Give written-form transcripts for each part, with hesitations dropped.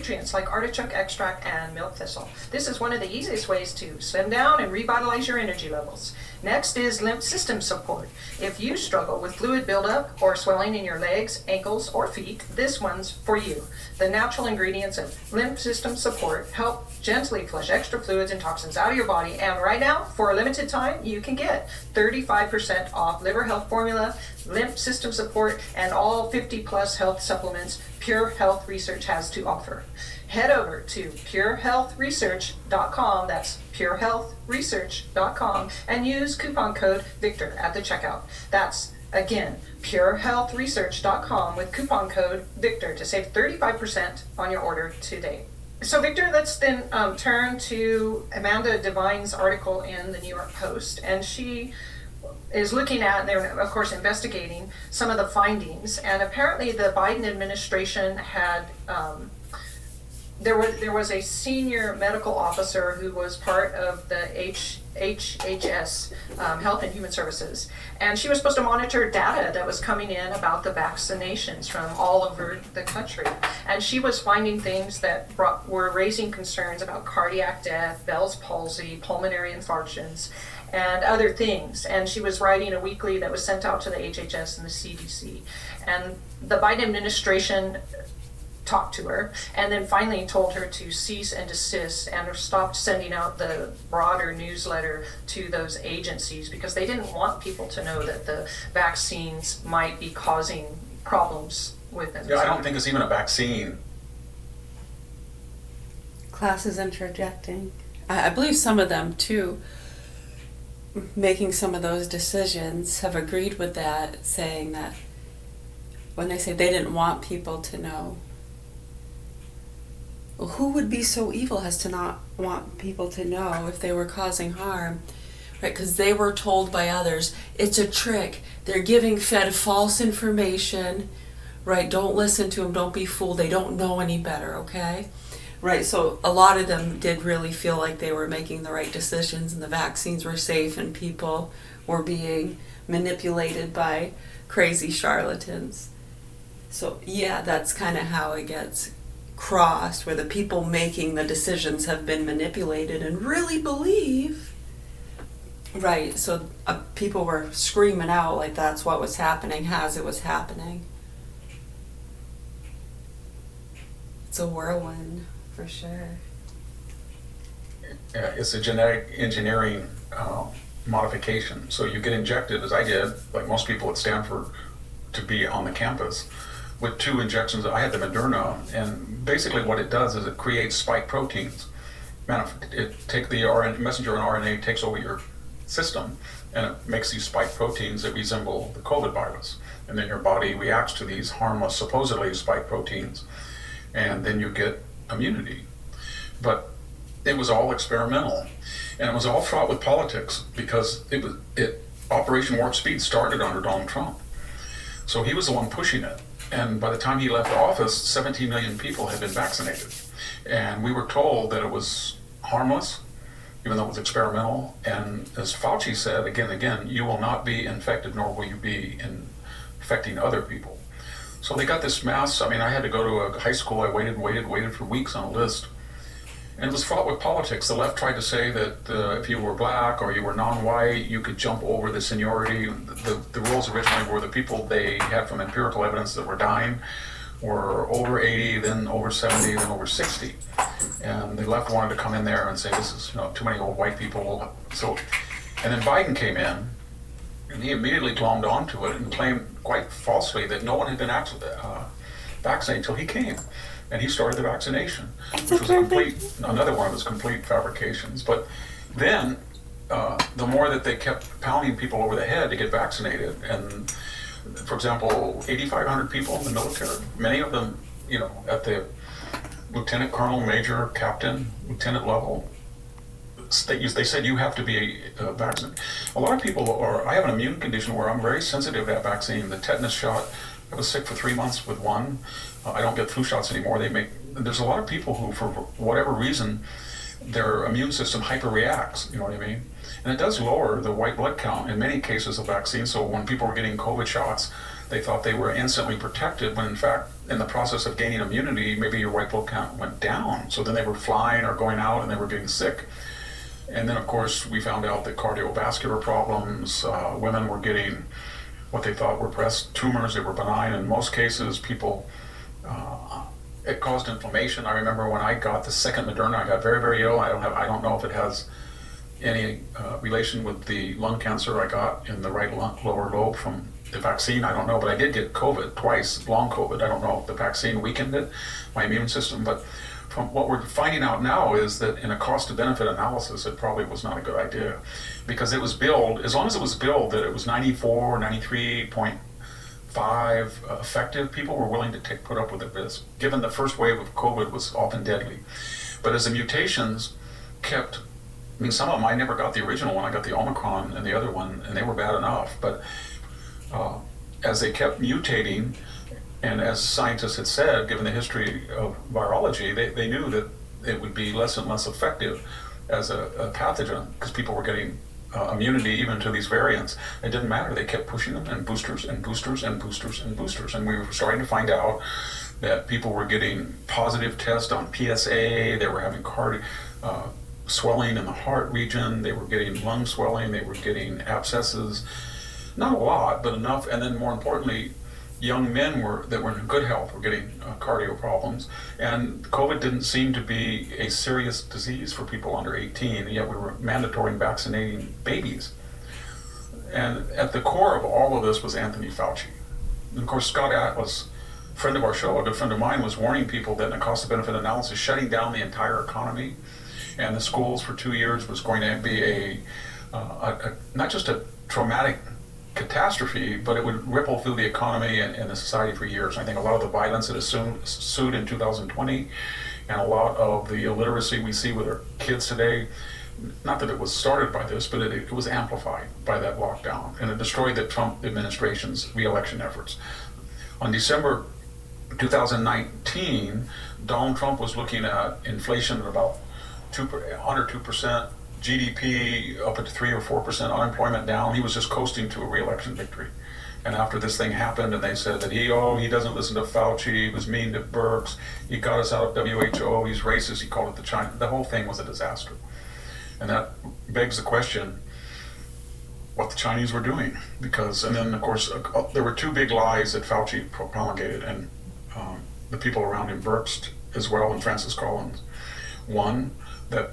nutrients like artichoke extract and milk thistle. This is one of the easiest ways to slim down and revitalize your energy levels. Next is lymph system support. If you struggle with fluid buildup or swelling in your legs, ankles, or feet, this one's for you. The natural ingredients of lymph system support help gently flush extra fluids and toxins out of your body. And right now, for a limited time, you can get 35% off liver health formula, lymph system support, and all 50 plus health supplements Pure Health Research has to offer. Head over to purehealthresearch.com, that's purehealthresearch.com, and use coupon code VICTOR at the checkout. That's, again, purehealthresearch.com with coupon code VICTOR to save 35% on your order today. So Victor, let's then turn to Amanda Devine's article in the New York Post, and she is looking at, and they're of course investigating some of the findings, and apparently the Biden administration had there was a senior medical officer who was part of the HHS, Health and Human Services, and she was supposed to monitor data that was coming in about the vaccinations from all over the country. And she was finding things that were raising concerns about cardiac death, Bell's palsy, pulmonary infarctions, and other things. And she was writing a weekly that was sent out to the HHS and the CDC. And the Biden administration talked to her and then finally told her to cease and desist and stopped sending out the broader newsletter to those agencies because they didn't want people to know that the vaccines might be causing problems with them. Yeah, I don't think it's even a vaccine. Class is interjecting. I believe some of them too, making some of those decisions, have agreed with that, saying that when they say they didn't want people to know. Who would be so evil as to not want people to know if they were causing harm, right? Because they were told by others, it's a trick. They're fed false information, right? Don't listen to them. Don't be fooled. They don't know any better, okay? Right, so a lot of them did really feel like they were making the right decisions and the vaccines were safe and people were being manipulated by crazy charlatans. So yeah, that's kind of how it gets crossed, where the people making the decisions have been manipulated and really believe, right? So people were screaming out like that's what was happening as it was happening. It's a whirlwind for sure. Yeah, it's a genetic engineering modification. So you get injected, as I did, like most people at Stanford, to be on the campus with 2 injections. I had the Moderna, and basically what it does is it creates spike proteins. It takes the messenger RNA takes over your system, and it makes these spike proteins that resemble the COVID virus. And then your body reacts to these harmless, supposedly spike proteins, and then you get immunity. But it was all experimental, and it was all fraught with politics because Operation Warp Speed started under Donald Trump. So he was the one pushing it. And by the time he left office, 17 million people had been vaccinated. And we were told that it was harmless, even though it was experimental. And as Fauci said again and again, you will not be infected, nor will you be infecting other people. So they got this mass. I mean, I had to go to a high school. I waited for weeks on a list. And it was fraught with politics. The left tried to say that if you were black or you were non-white, you could jump over the seniority. The rules originally were the people they had from empirical evidence that were dying were over 80, then over 70, then over 60. And the left wanted to come in there and say, this is too many old white people. So, and then Biden came in, and he immediately glommed onto it and claimed quite falsely that no one had been vaccinated until he came. And he started the vaccination, which was another one of his complete fabrications. But then, the more that they kept pounding people over the head to get vaccinated, and for example, 8,500 people in the military, many of them, at the lieutenant, colonel, major, captain, lieutenant level, they said you have to be vaccinated. A lot of people I have an immune condition where I'm very sensitive to that vaccine. The tetanus shot, I was sick for 3 months with one. I don't get flu shots anymore. There's a lot of people who, for whatever reason, their immune system hyperreacts, you know what I mean? And it does lower the white blood count in many cases of vaccines. So when people are getting COVID shots, they thought they were instantly protected when in fact in the process of gaining immunity maybe your white blood count went down, so then they were flying or going out and they were getting sick. And then of course we found out that cardiovascular problems, women were getting what they thought were breast tumors. They were benign in most cases. People, it caused inflammation. I remember when I got the second Moderna, I got very, very ill. I don't know if it has any relation with the lung cancer I got in the right lower lobe from the vaccine. I don't know, but I did get COVID twice, long COVID. I don't know if the vaccine weakened it, my immune system, but from what we're finding out now is that in a cost to benefit analysis, it probably was not a good idea, because it was billed, as long as it was billed that it was 94, 93.5 effective, people were willing to put up with it, given the first wave of COVID was often deadly. But as the mutations kept, I mean, some of them, I never got the original one, I got the Omicron and the other one, and they were bad enough, but as they kept mutating, and as scientists had said, given the history of virology, they knew that it would be less and less effective as a pathogen, because people were getting immunity even to these variants. It didn't matter, they kept pushing them, and boosters and boosters and boosters and boosters, and we were starting to find out that people were getting positive tests on PSA, they were having swelling in the heart region, they were getting lung swelling, they were getting abscesses. Not a lot, but enough. And then more importantly, young men that were in good health were getting cardio problems. And COVID didn't seem to be a serious disease for people under 18, and yet we were mandatory vaccinating babies. And at the core of all of this was Anthony Fauci. And of course, Scott Atlas, friend of our show, a good friend of mine, was warning people that in a cost-benefit analysis, shutting down the entire economy and the schools for 2 years was going to be not just a traumatic catastrophe, but it would ripple through the economy and the society for years. I think a lot of the violence that ensued in 2020 and a lot of the illiteracy we see with our kids today, not that it was started by this, but it was amplified by that lockdown, and it destroyed the Trump administration's re-election efforts. On December 2019, Donald Trump was looking at inflation at about under 2%, GDP up at 3 or 4%, unemployment down. He was just coasting to a re-election victory. And after this thing happened, and they said that he doesn't listen to Fauci, he was mean to Birx, he got us out of WHO, he's racist, he called it the China. The whole thing was a disaster. And that begs the question, what the Chinese were doing. And then of course, there were two big lies that Fauci promulgated, and the people around him, Birx as well, and Francis Collins. One, that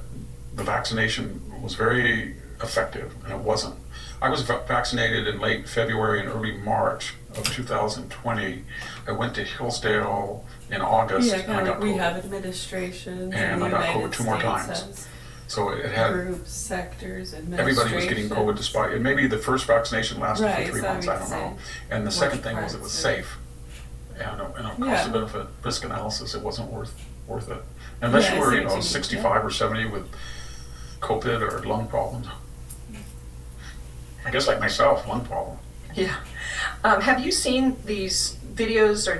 the vaccination was very effective, and it wasn't. I was vaccinated in late February and early March of 2020. I went to Hillsdale in August. Yeah, kind of like rehab COVID. administration. And I got COVID 2 more times. So it had groups, sectors, everybody was getting COVID despite it. Maybe the first vaccination lasted for 3 months, I don't know. And the second thing was it was safe. And in a cost benefit risk analysis, it wasn't worth it. Unless you were 65 or 70 with COVID or lung problems. I guess like myself, lung problem. Yeah. Have you seen these videos or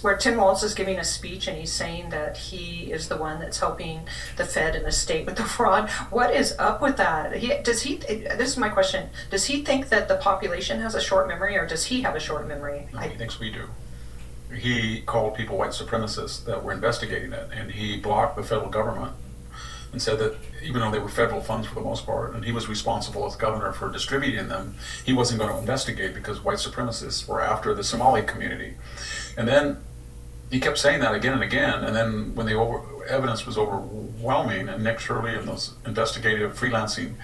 where Tim Walz is giving a speech and he's saying that he is the one that's helping the Fed and the state with the fraud? What is up with that? This is my question. Does he think that the population has a short memory, or does he have a short memory? No, he thinks we do. He called people white supremacists that were investigating it, and he blocked the federal government and said that even though they were federal funds for the most part, and he was responsible as governor for distributing them, he wasn't going to investigate because white supremacists were after the Somali community. And then he kept saying that again and again, and then when the evidence was overwhelming, and Nick Shirley and those investigative freelancing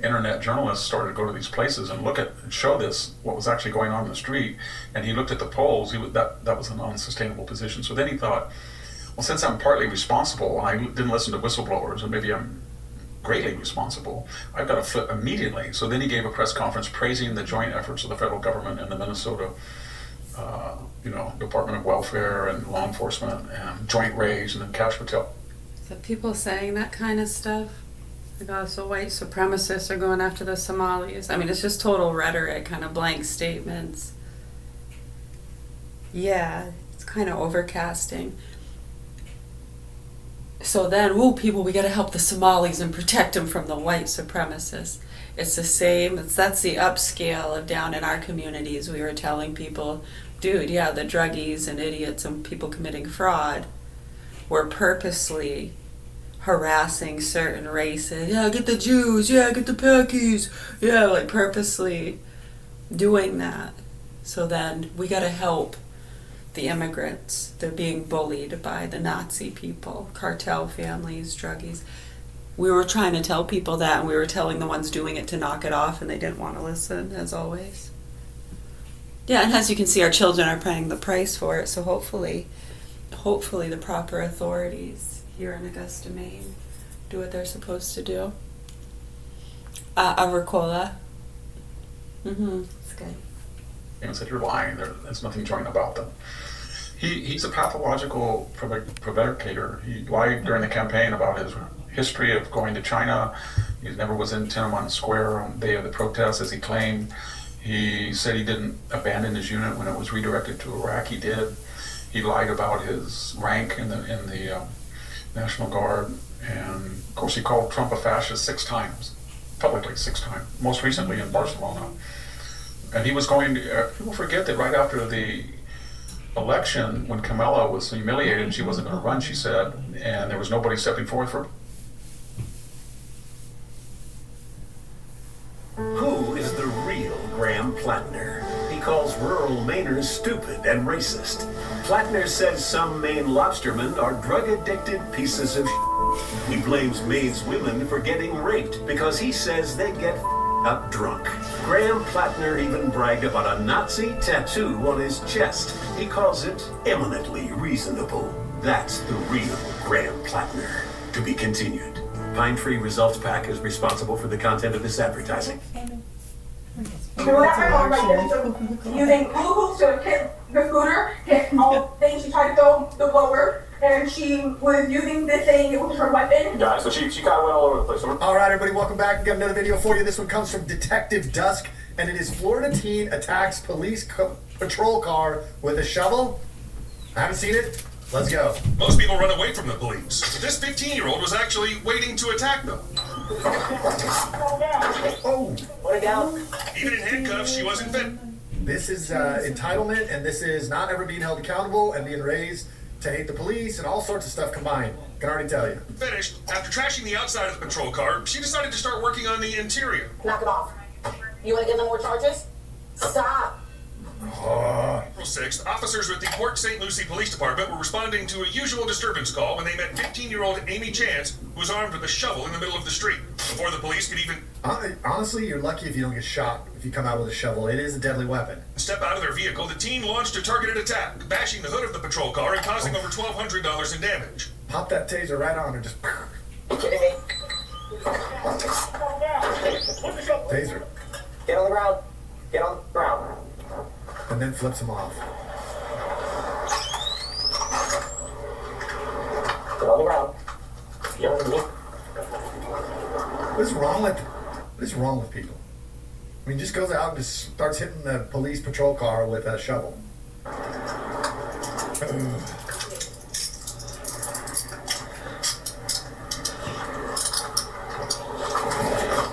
internet journalists started to go to these places and look at and show what was actually going on in the street, and he looked at the polls, that was an unsustainable position. So then he thought, well, since I'm partly responsible and I didn't listen to whistleblowers, and maybe I'm greatly responsible, I've got to flip immediately. So then he gave a press conference praising the joint efforts of the federal government and the Minnesota Department of Welfare and law enforcement and Joint Rage and then Cash Patel. So people saying that kind of stuff, like also white supremacists are going after the Somalis. I mean, it's just total rhetoric, kind of blank statements. Yeah, it's kind of overcasting. So then, woo, people, we got to help the Somalis and protect them from the white supremacists. It's the same. That's the upscale of down in our communities. We were telling people, dude, yeah, the druggies and idiots and people committing fraud were purposely harassing certain races. Yeah, get the Jews. Yeah, get the Pakis. Yeah, like purposely doing that. So then we got to help the immigrants. They're being bullied by the Nazi people, cartel families, druggies. We were trying to tell people that, and we were telling the ones doing it to knock it off, and they didn't want to listen, as always. Yeah, and as you can see, our children are paying the price for it, so hopefully the proper authorities here in Augusta, Maine, do what they're supposed to do. Agricola. It's good. And said, you're lying, there's nothing joint about them. He's a pathological prevaricator. He lied during the campaign about his history of going to China. He never was in Tiananmen Square on the day of the protests, as he claimed. He said he didn't abandon his unit when it was redirected to Iraq. He did. He lied about his rank in the National Guard. And of course he called Trump a fascist 6 times, publicly 6 times, most recently in Barcelona. And he was going to, people forget that right after the election, when Kamala was humiliated and she wasn't going to run, she said, and there was nobody stepping forward for her. Who is the real Graham Plattner? He calls rural Mainers stupid and racist. Plattner says some Maine lobstermen are drug-addicted pieces of shit. He blames Maine's women for getting raped because he says they get up drunk. Graham Plattner even bragged about a Nazi tattoo on his chest. He calls it eminently reasonable. That's the real Graham Plattner. To be continued. Pine Tree Results Pack is responsible for the content of this advertising. You know that my mom like using Google to hit the scooter, hit all things. She tried to throw the blower, and she was using this thing. It was her weapon. Yeah, so she kind of went all over the place. All right, everybody, welcome back. We've got another video for you. This one comes from Detective Dusk, and it is Florida teen attacks police patrol car with a shovel. I haven't seen it. Let's go. Most people run away from the police. This 15-year-old was actually waiting to attack them. Oh, Put it down. Even in handcuffs, she wasn't fit. this is entitlement, and this is not ever being held accountable and being raised to hate the police and all sorts of stuff combined. Can already tell you. Finished. After trashing the outside of the patrol car, she decided to start working on the interior. Knock it off. You want to give them more charges? Stop. April 6th, officers with the Port St. Lucie Police Department were responding to a usual disturbance call when they met 15-year-old Amy Chance, who was armed with a shovel in the middle of the street. Before the police could even Honestly, you're lucky if you don't get shot if you come out with a shovel. It is a deadly weapon. step out of their vehicle, the teen launched a targeted attack, bashing the hood of the patrol car and causing over $1,200 in damage. Pop that taser right on her, just You kidding me? taser, Get on the ground. Get on the ground. and then flips him off. Get on the ground. Get on the ground. What is wrong with people? I mean, just goes out and just starts hitting the police patrol car with a shovel.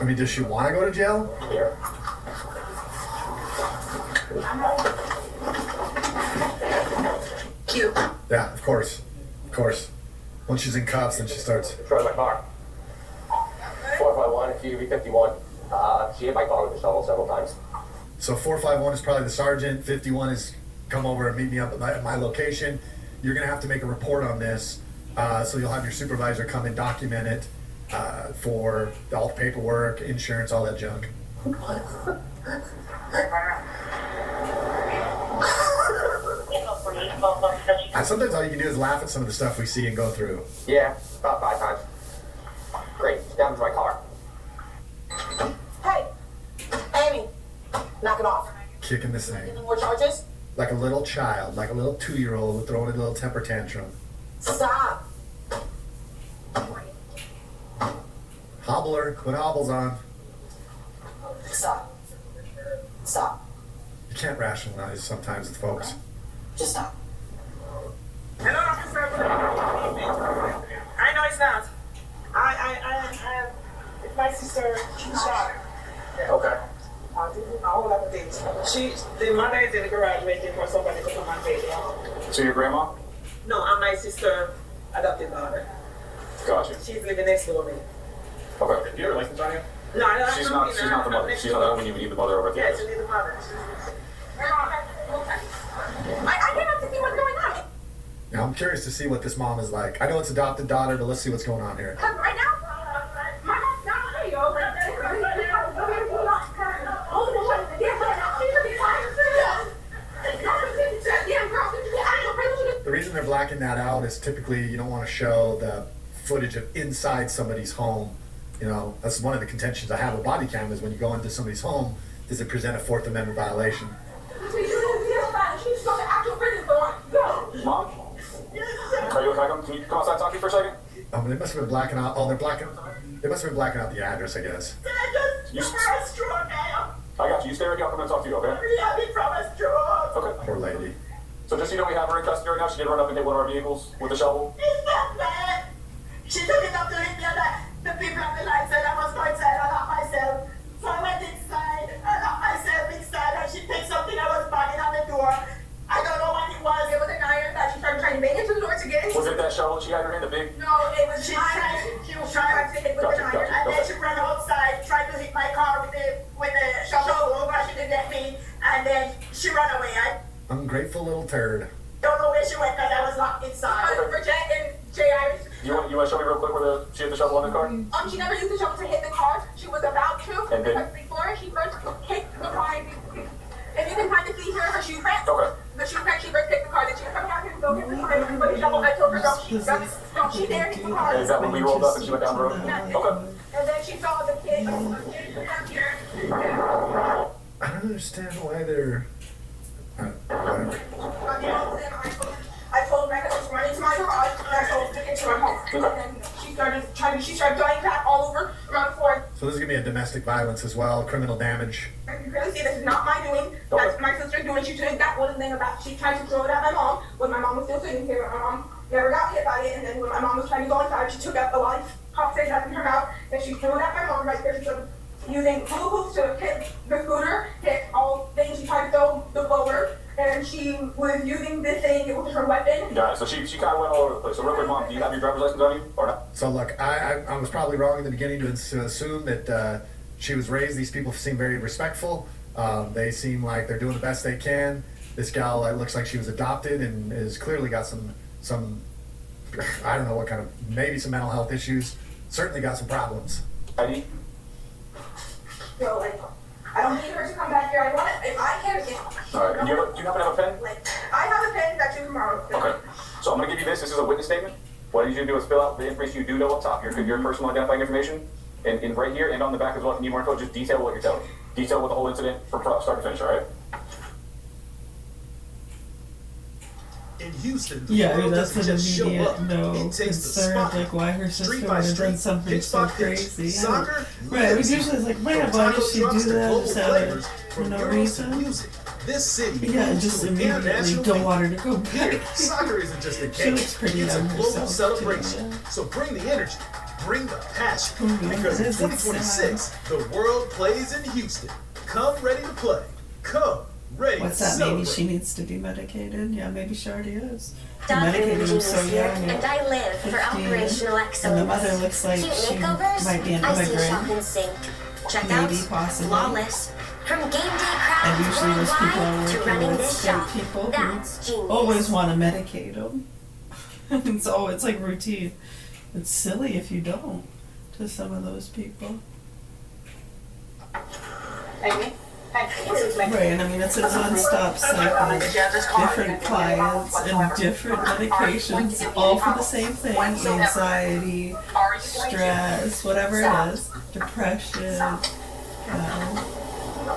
I mean, does she want to go to jail? Here. Cute. Yeah, of course. Of course. Once she's in cuffs, then she starts. Destroyed my car. 451, QV51. She hit my car with a shovel several times. So 451 is probably the sergeant. 51 is come over and meet me up at my location. You're going to have to make a report on this. So you'll have your supervisor come and document it for all the paperwork, insurance, all that junk. Sometimes all you can do is laugh at some of the stuff we see and go through. Yeah, about 5 times. Great, damaged my car. Hey, Amy, knock it off. Kicking this thing. Any more charges? Like a little child, like a little 2-year-old throwing a little temper tantrum. Stop. Hobble her, put hobbles on. Stop. Stop. You can't rationalize sometimes with folks. Just stop. Hello, officer. I know not. It's my sister, she's shot. Okay. A whole lot of things. The mother is in the garage waiting for somebody to come and take her. So your grandma? No, I'm my sister, adopted daughter. Gotcha. She's living next door to me. Okay. Do you have a license on you? No, I don't. She's not the mother. She's not the one you need the mother over at the Yeah, house. she needs the mother. I came up to see what's going on. Now I'm curious to see what this mom is like. I know it's adopted daughter, but let's see what's going on here. Because right now, my mom's not here, yo. The reason they're blacking that out is typically you don't want to show the footage of inside somebody's home. You know, that's one of the contentions I have with body cameras. When you go into somebody's home, does it present a Fourth Amendment violation? Mom? Are you okay? Can you come outside and talk to me for a second? They must have been blacking out. Oh, they must have been blacking out the address, I guess. I got you. You stay right here. I'm going to talk to you, okay? Okay. Poor lady. So just so you know, we have her in custody right now. She did run up and hit one of our vehicles with a shovel. She took it up to him the people on the line said I must go inside and lock myself. So I went inside and locked myself inside and she picked something I was banging on the door. I don't know what it was. It was an iron that she started trying to make into the door to get into. Was it that shovel she had in her hand, the big? No, it was she was trying to hit with an iron. And then she ran outside, tried to hit my car with the shovel, but she didn't get me. And then she ran away. I Ungrateful little turd. don't know where she went because I was locked inside. Bridget and Jay Iris. You want to show me real quick where she hit the shovel on the car? She never used the shovel to hit the car. She was about to, And then- because before she first hit the car, and you can kind of see her shoe print. Okay. The shoe print, she first hit the car, then she was coming out here to go hit the car, but the shovel, I told her, don't she dare hit the car. And is that when we rolled up and she went down the road? Okay. And then she saw the kid come here. I don't understand why they're. Whatever. I told her I was running to my garage, and I told her to get to my home. And then she started going back all over around the floor. So this is gonna be a domestic violence as well, criminal damage. You can really see this is not my doing. That's my sister's doing. She took that one thing about. She tried to throw it at my mom when my mom was still sitting here. My mom never got hit by it. And then when my mom was trying to go inside, she took out the lollipop thing out in her mouth and she threw it at my mom right there. She started using hula hoops to hit the scooter, hit all things. She tried to throw the blower, and she was using this thing. It was her weapon. Got it. So she kind of went all over the place. So real quick, Mom, do you have your driver's license on you or not? So look, I was probably wrong in the beginning to assume that she was raised. These people seem very respectful. They seem like they're doing the best they can. This gal, it looks like she was adopted and has clearly got some I don't know what kind of, maybe some mental health issues. Certainly got some problems. ID? So like, I don't need her to come back here. I want it if I can. All right. Do you happen to have a pen? Like, I have a pen that you can borrow. Okay. So I'm going to give you this. This is a witness statement. What I need you to do is fill out the information you do know up top, your personal identifying information, and right here and on the back as well. If you need more info, just detail what you're telling. Detail what the whole incident from start to finish, all right? In Houston, the Yeah, I mean, world that's doesn't an just show immediate up. no It takes the concern, spot. like why her sister Street would by have street, done something pitch so by pitch, crazy. soccer, Right, we lives. usually like, man, From why taco did she trucks do to that? global Just flavors, for from no girls to reason. music. This city Yeah, and moves just to an immediately international don't beat. want her to go Here, back. soccer isn't just a She game. looks pretty It's a young global herself, celebration. too, yeah. So bring the energy, bring the passion. Mhm, Because in it is, it's 2026, the world plays in Houston. Come ready to play. Come ready What's to that? Maybe celebrate. she needs to be medicated. Yeah, maybe she already is. They Dr. medicated him Eugene so is here, young. and I live for 15. operational excellence. And the mother looks like Cute she makeovers, might be an I see shop immigrant. and sync. Maybe, Checkouts, possibly. flawless. From game day And crowds usually those people are worldwide to working running with this straight shop. people That's who genius. always want to medicate them. It's like routine. It's silly if you don't to some of those people. Amy? Right, and I mean, it's a non-stop cycle. Different clients and different medications, all for the same thing: anxiety, stress, whatever it is, depression.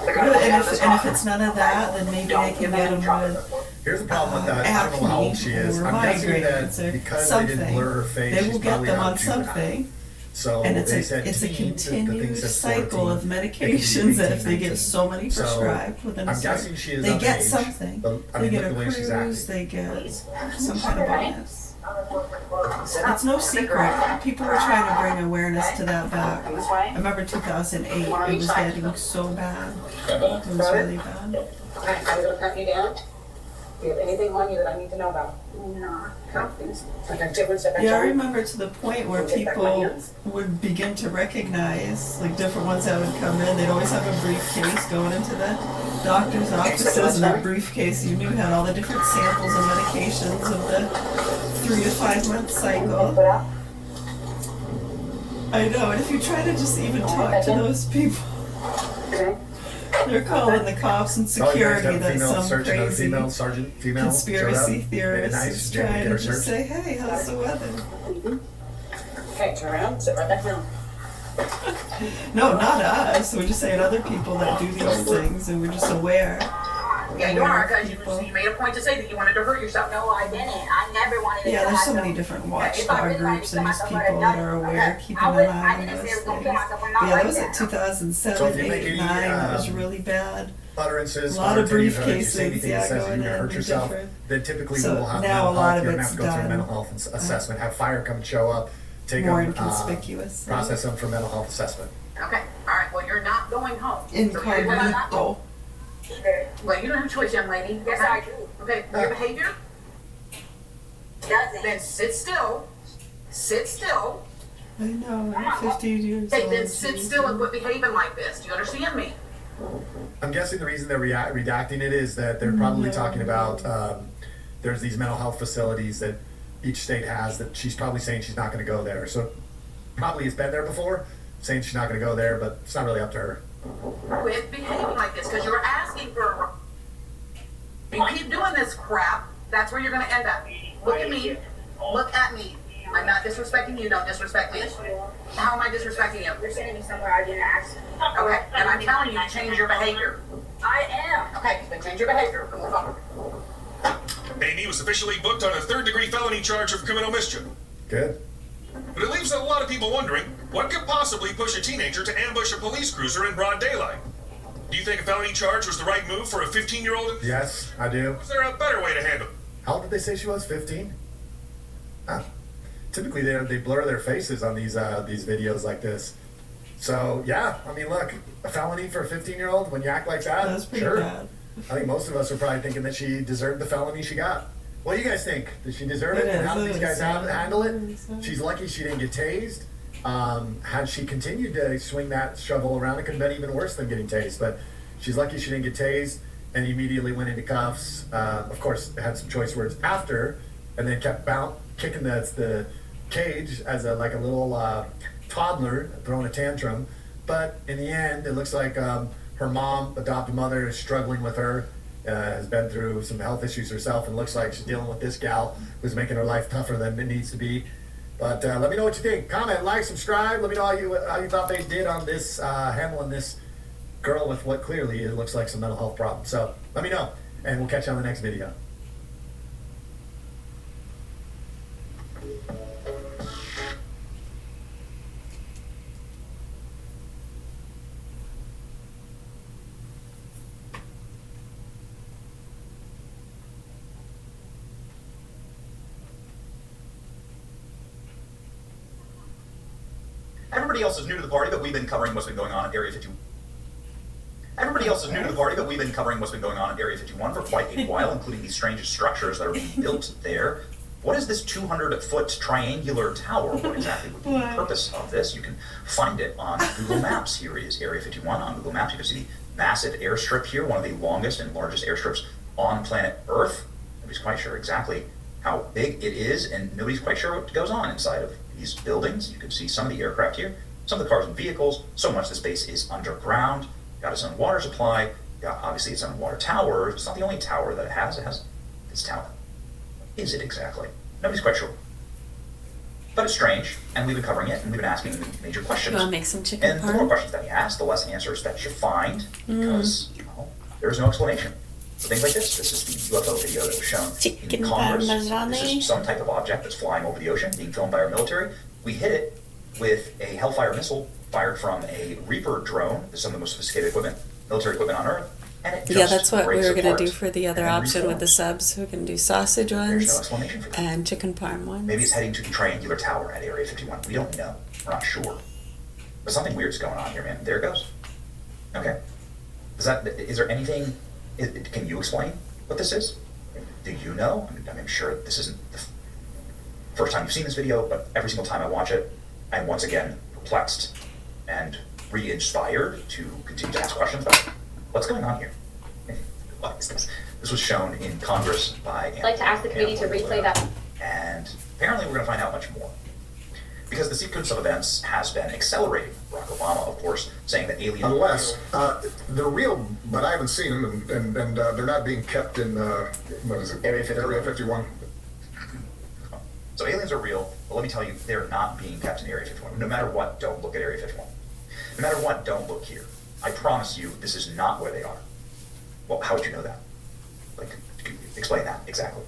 And if it's none of that, then maybe I can get them with Here's the problem with that. I don't know how old she is. or I'm guessing migraines that or because something. they didn't blur her face, They she's will get probably them not on juvenile. something. So And it's they a said it's a teen, the thing continued said cycle 14. of It could be medications that if 18, they get 19. so many So, prescribed within a I'm certain, guessing she is they of get age, something. but, I They mean, get look a the way she's cruise, acting. they get some kind of bonus. It's no secret. People were trying to bring awareness to that back. I remember 2008, it was getting so bad. It was really bad. I'm gonna pat you down. Do you have anything on you that I need to know about? No. Okay, different Yeah, I remember to the point where people would begin to recognize, like different ones that would come in, they'd always have a briefcase going into the doctor's offices, and that briefcase you knew had all the different samples and medications of the 3 to 5 month cycle. I know, and if you try to just even talk to those people, they're calling the cops and security that some crazy conspiracy theorist is trying to just say, hey, how's the weather? Okay, turn around, sit right back down. No, not us. We're just saying other people that do these things, and we're just aware. Yeah, you are, because you made a point to say that you wanted to hurt yourself. No, I didn't. I never wanted to. Yeah, there's so many different watchdog groups and these people that are aware, keeping an eye on those things. But yeah, that was at 2007, 8, 9. It was really bad. Utterances, a lot of briefcases, yeah, going in, hurt yourself, then typically we will have mental health. You're gonna have to go through a mental health assessment, have fire come show up, take more them, inconspicuous, process them for mental health assessment. Okay, all right. Well, you're not going home. Incognito. Well, you don't have a choice, young lady. Yes, I do. Okay, your behavior? Doesn't. Then sit still. Sit still. I know, I'm 50 years old. Okay, then sit still and quit behaving like this. Do you understand me? I'm guessing the reason they're redacting it is that they're probably talking about there's these mental health facilities that each state has that she's probably saying she's not going to go there. So probably has been there before, saying she's not going to go there, but it's not really up to her. Quit behaving like this, because you're asking for you keep doing this crap, that's where you're going to end up. Look at me. Look at me. I'm not disrespecting you. Don't disrespect me. How am I disrespecting you? You're sending me somewhere I didn't ask. Okay, and I'm telling you to change your behavior. I am. Okay, then change your behavior. Move on. Amy was officially booked on a third-degree felony charge of criminal mischief. Good. But it leaves a lot of people wondering, what could possibly push a teenager to ambush a police cruiser in broad daylight? Do you think a felony charge was the right move for a 15-year-old? Yes, I do. Was there a better way to handle it? How old did they say she was? 15? Typically, they blur their faces on these videos like this. So, yeah, I mean, look, a felony for a 15-year-old when you act like that? That's pretty sure. bad. I think most of us are probably thinking that she deserved the felony she got. What do you guys think? Did she deserve it? How did these guys handle it? She's lucky she didn't get tased. Had she continued to swing that shovel around, it could have been even worse than getting tased. But she's lucky she didn't get tased and immediately went into cuffs. Of course, had some choice words after, and then kept kicking the cage as a little toddler throwing a tantrum. But in the end, it looks like her mom, adopted mother, is struggling with her. Has been through some health issues herself, and looks like she's dealing with this gal who's making her life tougher than it needs to be. But let me know what you think. Comment, like, subscribe. Let me know how you thought they did on this, handling this girl with what clearly it looks like some mental health problems. So let me know, and we'll catch you on the next video. Everybody else is new to the party, but we've been covering what's been going on at Area 51. Everybody else is new to the party, but we've been covering what's been going on at Area 51 for quite a while, including these strange structures that are being built there. What is this 200-foot triangular tower? What exactly would be the purpose of this? You can find it on Google Maps. Here is Area 51 on Google Maps. You can see the massive airstrip here, one of the longest and largest airstrips on planet Earth. Nobody's quite sure exactly how big it is, and nobody's quite sure what goes on inside of these buildings. You can see some of the aircraft here, some of the cars and vehicles. So much of the space is underground. Got its own water supply. Got obviously its own water tower. It's not the only tower that it has. It has its tower. What is it exactly? Nobody's quite sure. But it's strange, and we've been covering it, and we've been asking major questions. You want to make some chicken And the more questions that you ask, the less answers that you find, because there's no explanation. So things like this is the UFO video that was shown in Congress. This is some type of object that's flying over the ocean, being filmed by our military. We hit it with a Hellfire missile fired from a Reaper drone. This is some of the most sophisticated equipment, military equipment on Earth. And it Yeah, just that's what we breaks were gonna apart do for the other and then option with the reforms. subs. We're gonna do sausage There's no ones explanation for that. and chicken parm ones. Maybe it's heading to the triangular tower at Area 51. We don't know. We're not sure. But something weird's going on here, man. There it goes. Okay. Is there anything, can you explain what this is? Do you know? I'm sure this isn't the first time you've seen this video, but every single time I watch it, I'm once again perplexed and re-inspired to continue to ask questions about what's going on here. What is this? This was shown in Congress by I'd like to ask the committee to replay that. and apparently we're going to find out much more. Because the sequence of events has been accelerating. Barack Obama, of course, saying that alien... Unless, they're real, but I haven't seen them, and they're not being kept in, what is it? Area 51. Area 51. So aliens are real, but let me tell you, they're not being kept in Area 51. No matter what, don't look at Area 51. No matter what, don't look here. I promise you, this is not where they are. Well, how would you know that? Like, explain that exactly.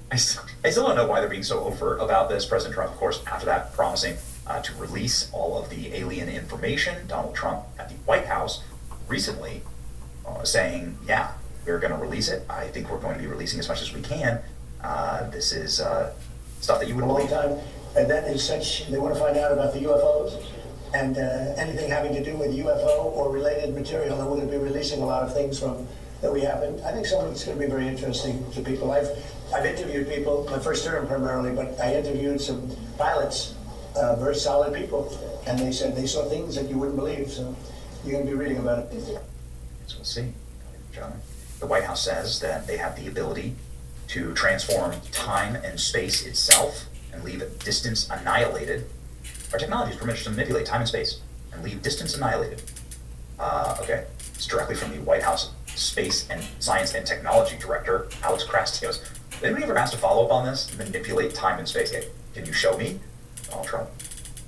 I still don't know why they're being so overt about this. President Trump, of course, after that, promising to release all of the alien information. Donald Trump at the White House recently saying, yeah, we're going to release it. I think we're going to be releasing as much as we can. This is stuff that you would believe. Time, and that is such, they want to find out about the UFOs and anything having to do with UFO or related material, and we're going to be releasing a lot of things from that we haven't. I think some of it's going to be very interesting to people. I've interviewed people, my first term primarily, but I interviewed some pilots, very solid people, and they said they saw things that you wouldn't believe, so you're going to be reading about it. So we'll see. Gentlemen. The White House says that they have the ability to transform time and space itself and leave distance annihilated. Our technology is permitted to manipulate time and space and leave distance annihilated. Okay, it's directly from the White House Space and Science and Technology Director, Alex Krastios. Did anybody ever ask to follow up on this? Manipulate time and space. Okay, can you show me? Donald Trump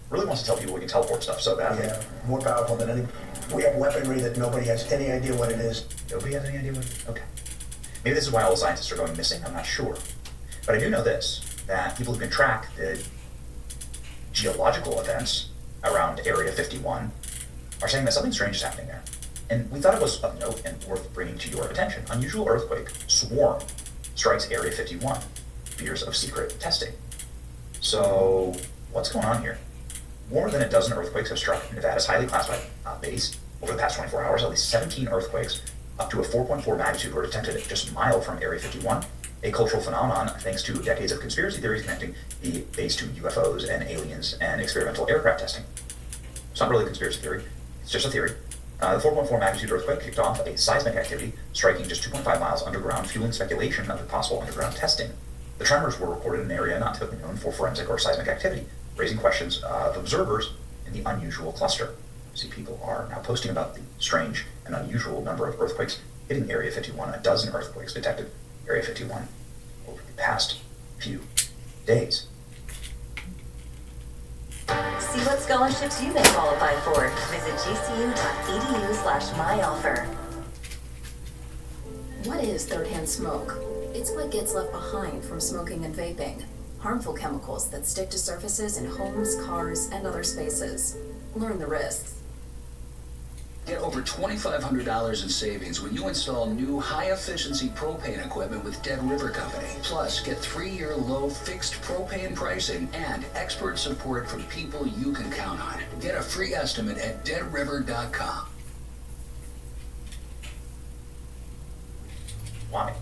really wants to tell people we can teleport stuff so badly. Yeah, more powerful than any. We have weaponry that nobody has any idea what it is. Nobody has any idea what it is? Okay. Maybe this is why all the scientists are going missing. I'm not sure. But I do know this, that people who can track the geological events around Area 51 are saying that something strange is happening there. And we thought it was of note and worth bringing to your attention. Unusual earthquake swarm strikes Area 51. Fears of secret testing. So, what's going on here? More than a dozen earthquakes have struck Nevada's highly classified base over the past 24 hours. At least 17 earthquakes up to a 4.4 magnitude were detected just a mile from Area 51. A cultural phenomenon thanks to decades of conspiracy theories connecting the base to UFOs and aliens and experimental aircraft testing. It's not really a conspiracy theory. It's just a theory. The 4.4 magnitude earthquake kicked off a seismic activity striking just 2.5 miles underground, fueling speculation of possible underground testing. The tremors were recorded in an area not typically known for forensic or seismic activity, raising questions of observers in the unusual cluster. See, people are now posting about the strange and unusual number of earthquakes hitting Area 51. A dozen earthquakes detected Area 51 over the past few days. See what scholarships you may qualify for. Visit gcu.edu/myoffer. What is third-hand smoke? It's what gets left behind from smoking and vaping. Harmful chemicals that stick to surfaces in homes, cars, and other spaces. Learn the risks. Get over $2,500 in savings when you install new high-efficiency propane equipment with Dead River Company. Plus, get 3-year low fixed propane pricing and expert support from people you can count on. Get a free estimate at deadriver.com. Why?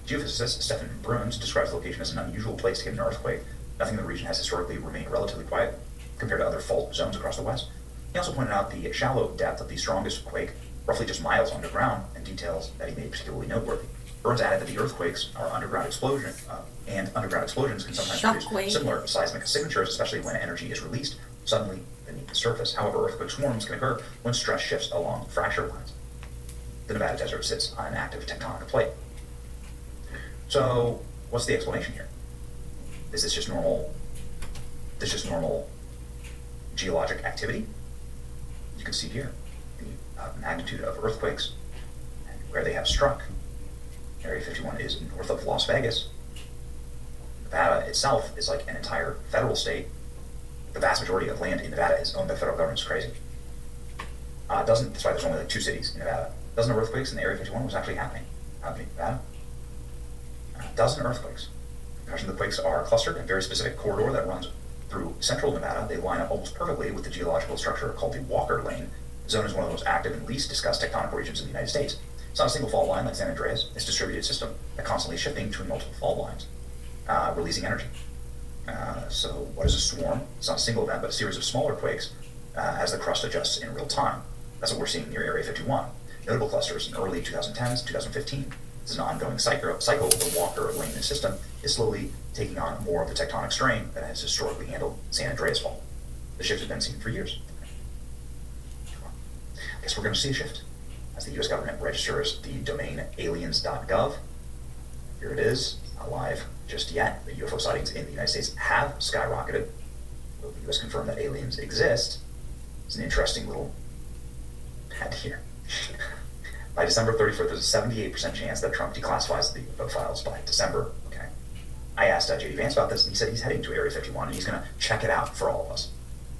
Geophysicist Stefan Bruns describes the location as an unusual place to get an earthquake. Nothing in the region has historically remained relatively quiet compared to other fault zones across the West. He also pointed out the shallow depth of the strongest quake, roughly just miles underground, and details that he made particularly noteworthy. Burns added that the earthquakes are underground explosions can sometimes produce similar seismic signatures, especially when energy is released suddenly beneath the surface. However, earthquake swarms can occur when stress shifts along fracture lines. The Nevada desert sits on an active tectonic plate. So, what's the explanation here? Is this just normal geologic activity? You can see here the magnitude of earthquakes and where they have struck. Area 51 is north of Las Vegas. Nevada itself is like an entire federal state. The vast majority of land in Nevada is owned by the federal government. It's crazy. That's why there's only like 2 cities in Nevada. A dozen of earthquakes in Area 51 was actually happening out in Nevada. A dozen earthquakes. The impression the quakes are clustered in a very specific corridor that runs through central Nevada. They line up almost perfectly with the geological structure called the Walker Lane. The zone is one of the most active and least discussed tectonic regions in the United States. It's not a single fault line like San Andreas. It's a distributed system that constantly shifting between multiple fault lines, releasing energy. So what is a swarm? It's not a single event, but a series of smaller quakes as the crust adjusts in real time. That's what we're seeing near Area 51. Notable clusters in early 2010s, 2015. This is an ongoing cycle. The Walker Lane system is slowly taking on more of the tectonic strain that has historically handled San Andreas Fault. The shift has been seen for years. I guess we're going to see a shift as the U.S. government registers the domain aliens.gov. Here it is, not live just yet. The UFO sightings in the United States have skyrocketed. Will the U.S. confirm that aliens exist? It's an interesting little pad here. By December 31st, there's a 78% chance that Trump declassifies the UFO files by December. Okay. I asked J.D. Vance about this, and he said he's heading to Area 51, and he's going to check it out for all of us.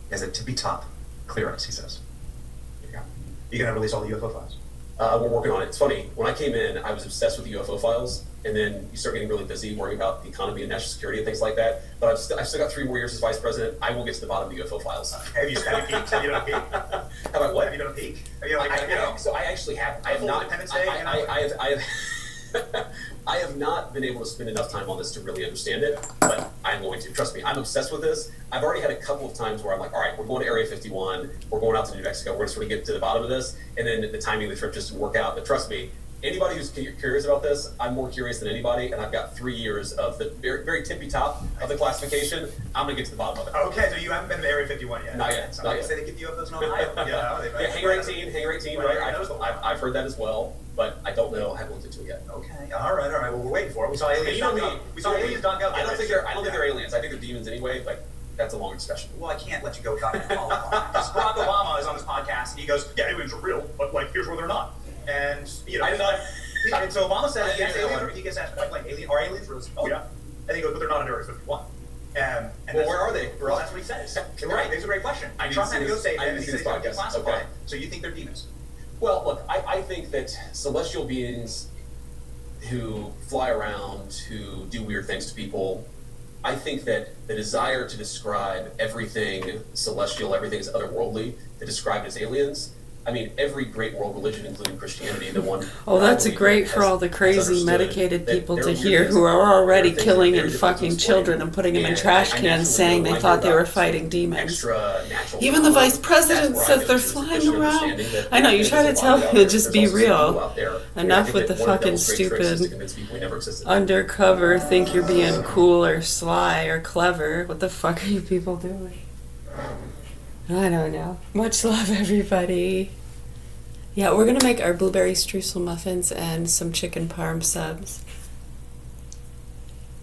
He has a tippy-top clearance, he says. Here you go. You going to release all the UFO files? We're working on it. It's funny, when I came in, I was obsessed with the UFO files, and then you start getting really busy worrying about the economy and national security and things like that. But I've still got 3 more years as vice president. I will get to the bottom of the UFO files. Have you done a peek? Have you done a peek? How about what? Have you done a peek? So I actually have. I have not. Independence Day? I have not been able to spend enough time on this to really understand it, but I'm going to. Trust me, I'm obsessed with this. I've already had a couple of times where I'm like, all right, we're going to Area 51, we're going out to New Mexico, we're going to sort of get to the bottom of this, and then the timing of the trip just didn't work out. But trust me, anybody who's curious about this, I'm more curious than anybody, and I've got 3 years of the very, very tippy top of the classification. I'm going to get to the bottom of it. Okay, so you haven't been to Area 51 yet? Not yet. Somebody say they get UFOs in Ohio. Yeah, Hangar 18, right? I've heard that as well, but I don't know. I haven't looked into it yet. Okay, all right. Well, we're waiting for it. We saw aliens.gov. I don't think they're aliens. I think they're demons anyway, but that's a long discussion. Well, I can't let you go comment all the time. Because Barack Obama is on this podcast, and he goes, yeah, aliens are real, but, like, here's where they're not. And, you know, and so Obama says, yes, he gets asked, like, are aliens real? Oh, yeah. And he goes, but they're not in Area 51. Well, where are they? Well, that's what he says. Right, that's a great question. Trump had to go say that, and he says they're declassified. Okay. So you think they're demons? Well, look, I think that celestial beings who fly around, who do weird things to people, I think that the desire to describe everything celestial, everything is otherworldly, to describe it as aliens, I mean, every great world religion, including Christianity, the one... Oh, that's great for all the crazy medicated people to hear who are already killing and fucking children and putting them in trash cans saying they thought they were fighting demons. Even the vice president says they're flying around. I know, you try to tell them to just be real. Enough with the fucking stupid undercover, think you're being cool or sly or clever. What the fuck are you people doing? I don't know. Much love, everybody. Yeah, we're going to make our blueberry streusel muffins and some chicken parm subs.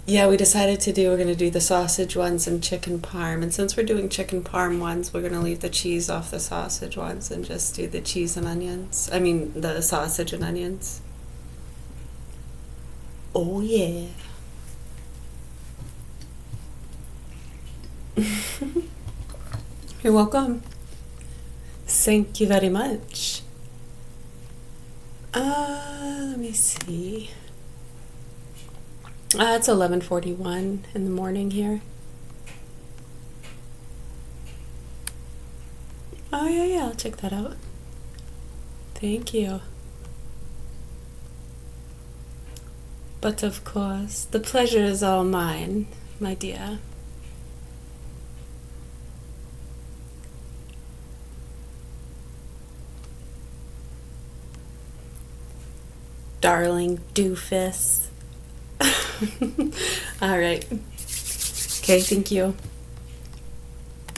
Yeah, we decided we're going to do the sausage ones and chicken parm. And since we're doing chicken parm ones, we're going to leave the cheese off the sausage ones and just do the cheese and onions. I mean, the sausage and onions. Oh, yeah. You're welcome. Thank you very much. Let me see. It's 11:41 in the morning here. Oh, yeah, I'll check that out. Thank you. But of course, the pleasure is all mine, my dear. Darling doofus. All right. Okay, thank you.